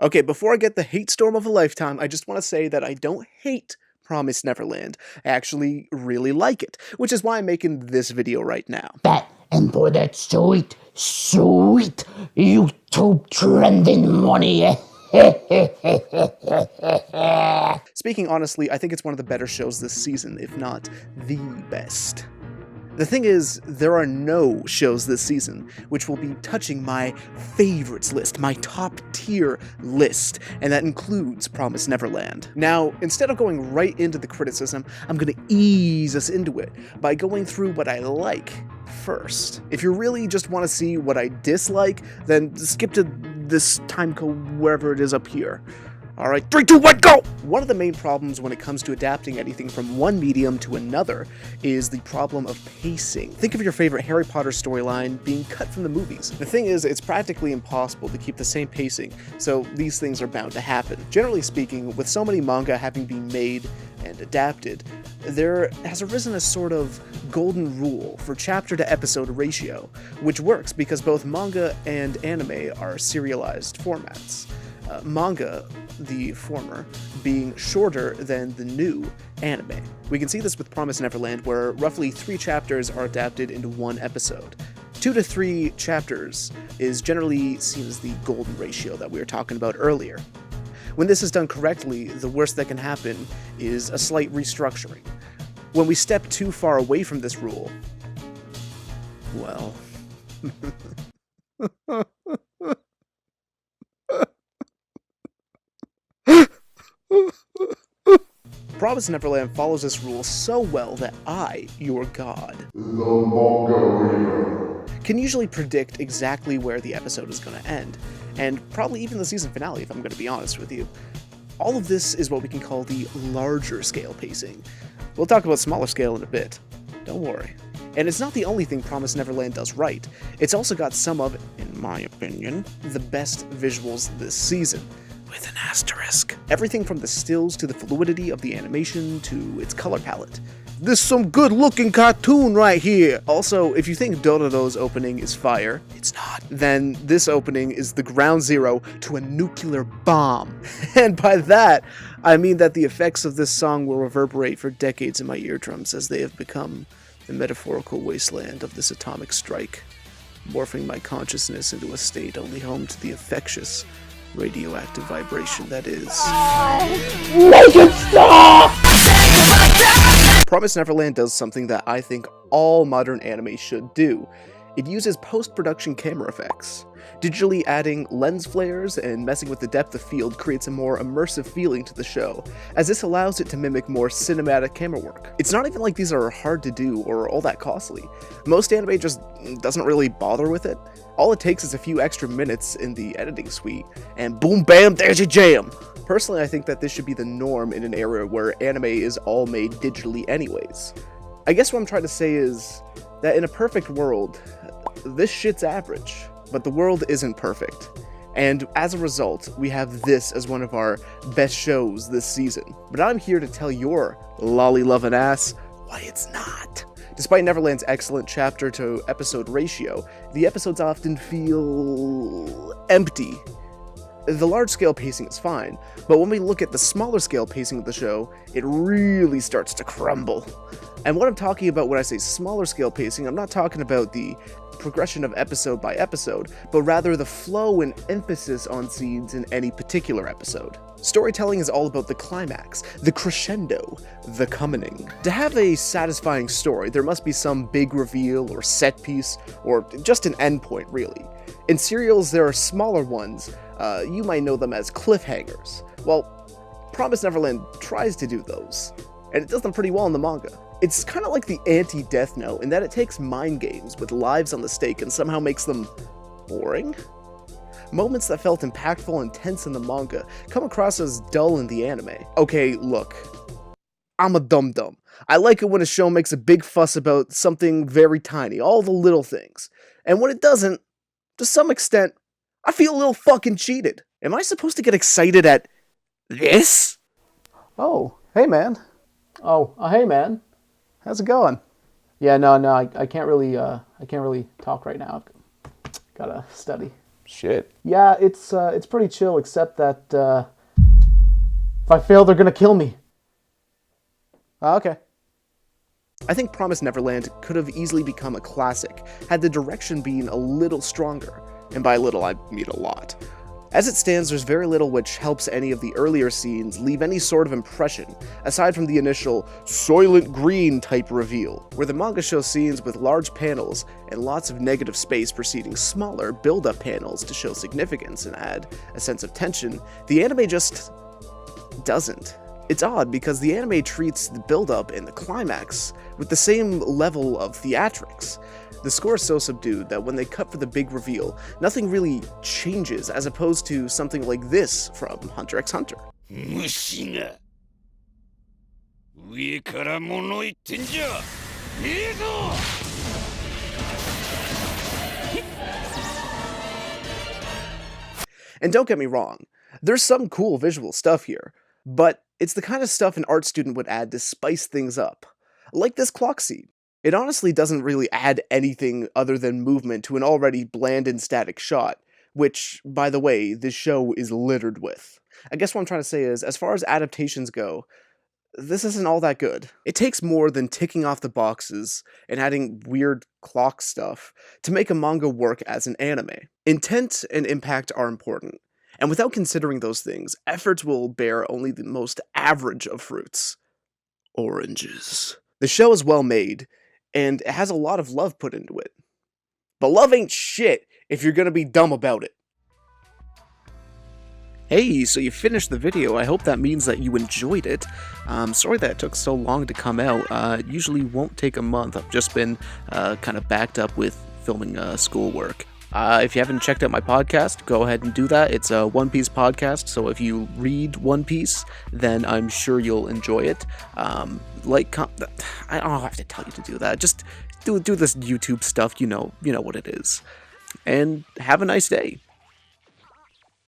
Okay, before I get the hate storm of a lifetime, I just want to say that I don't hate Promised Neverland. I actually really like it, which is why I'm making this video right now. That and for that sweet, sweet YouTube trending money. Speaking honestly, I think it's one of the better shows this season, if not the best. The thing is, there are no shows this season which will be touching my favorites list, my top tier list, and that includes Promised Neverland. Now, instead of going right into the criticism, I'm gonna ease us into it by going through what I like first. If you really just want to see what I dislike, then skip to this time code wherever it is up here. Alright, 3, 2, 1, go! One of the main problems when it comes to adapting anything from one medium to another is the problem of pacing. Think of your favorite Harry Potter storyline being cut from the movies. The thing is, it's practically impossible to keep the same pacing, so these things are bound to happen. Generally speaking, with so many manga having been made and adapted, there has arisen a sort of golden rule for chapter to episode ratio, which works because both manga and anime are serialized formats. Manga, the former, being shorter than the new anime. We can see this with Promised Neverland, where roughly 3 chapters are adapted into one episode. 2 to 3 chapters is generally seen as the golden ratio that we were talking about earlier. When this is done correctly, the worst that can happen is a slight restructuring. When we step too far away from this rule, well... Promised Neverland follows this rule so well that I, your god, the manga reader, can usually predict exactly where the episode is going to end, and probably even the season finale if I'm going to be honest with you. All of this is what we can call the larger scale pacing. We'll talk about smaller scale in a bit, don't worry. And it's not the only thing Promised Neverland does right, it's also got some of, in my opinion, the best visuals this season. With an asterisk. Everything from the stills to the fluidity of the animation to its color palette. This is some good looking cartoon right here! Also, if you think Dororo's opening is fire, it's not, then this opening is the ground zero to a nuclear bomb. And by that, I mean that the effects of this song will reverberate for decades in my eardrums as they have become the metaphorical wasteland of this atomic strike, morphing my consciousness into a state only home to the infectious, radioactive vibration that is... Make it stop! Promised Neverland does something that I think all modern anime should do. It uses post-production camera effects. Digitally adding lens flares and messing with the depth of field creates a more immersive feeling to the show, as this allows it to mimic more cinematic camera work. It's not even like these are hard to do or all that costly. Most anime just doesn't really bother with it. All it takes is a few extra minutes in the editing suite, and boom bam, there's your jam! Personally, I think that this should be the norm in an era where anime is all made digitally anyways. I guess what I'm trying to say is that in a perfect world, this shit's average, but the world isn't perfect. And as a result, we have this as one of our best shows this season. But I'm here to tell your lolly-loving ass why it's not. Despite Neverland's excellent chapter to episode ratio, the episodes often feel empty. The large-scale pacing is fine, but when we look at the smaller-scale pacing of the show, it really starts to crumble. And what I'm talking about when I say smaller-scale pacing, I'm not talking about the progression of episode by episode, but rather the flow and emphasis on scenes in any particular episode. Storytelling is all about the climax, the crescendo, the coming. To have a satisfying story, there must be some big reveal or set piece, or just an endpoint, really. In serials, there are smaller ones. You might know them as cliffhangers. Well, Promised Neverland tries to do those, and it does them pretty well in the manga. It's kind of like the anti-Death Note in that it takes mind games with lives on the stake and somehow makes them boring. Moments that felt impactful and tense in the manga come across as dull in the anime. Okay, look, I'm a dum-dum. I like it when a show makes a big fuss about something very tiny, all the little things. And when it doesn't, to some extent, I feel a little fucking cheated. Am I supposed to get excited at this? Oh, hey man. Hey man. How's it going? Yeah, no, I can't really talk right now. I've gotta study. Shit. Yeah, it's pretty chill, except that if I fail, they're gonna kill me. Okay. I think Promised Neverland could have easily become a classic had the direction been a little stronger, and by little I mean a lot. As it stands, there's very little which helps any of the earlier scenes leave any sort of impression, aside from the initial Soylent Green type reveal, where the manga shows scenes with large panels and lots of negative space preceding smaller build-up panels to show significance and add a sense of tension. The anime just doesn't. It's odd because the anime treats the build-up and the climax with the same level of theatrics. The score is so subdued that when they cut for the big reveal, nothing really changes as opposed to something like this from Hunter x Hunter. 虫が上から物言ってんじゃねえぞ And don't get me wrong, there's some cool visual stuff here, but it's the kind of stuff an art student would add to spice things up. Like this clock scene. It honestly doesn't really add anything other than movement to an already bland and static shot, which, by the way, this show is littered with. I guess what I'm trying to say is, as far as adaptations go, this isn't all that good. It takes more than ticking off the boxes and adding weird clock stuff to make a manga work as an anime. Intent and impact are important, and without considering those things, efforts will bear only the most average of fruits. Oranges. The show is well made, and it has a lot of love put into it. But love ain't shit if you're gonna be dumb about it. Hey, so you finished the video. I hope that means that you enjoyed it. Sorry that it took so long to come out. It usually won't take a month. I've just been kind of backed up with filming schoolwork. If you haven't checked out my podcast, go ahead and do that. It's a One Piece podcast, so if you read One Piece, then I'm sure you'll enjoy it. I don't have to tell you to do that. Just do this YouTube stuff. You know what it is. And have a nice day.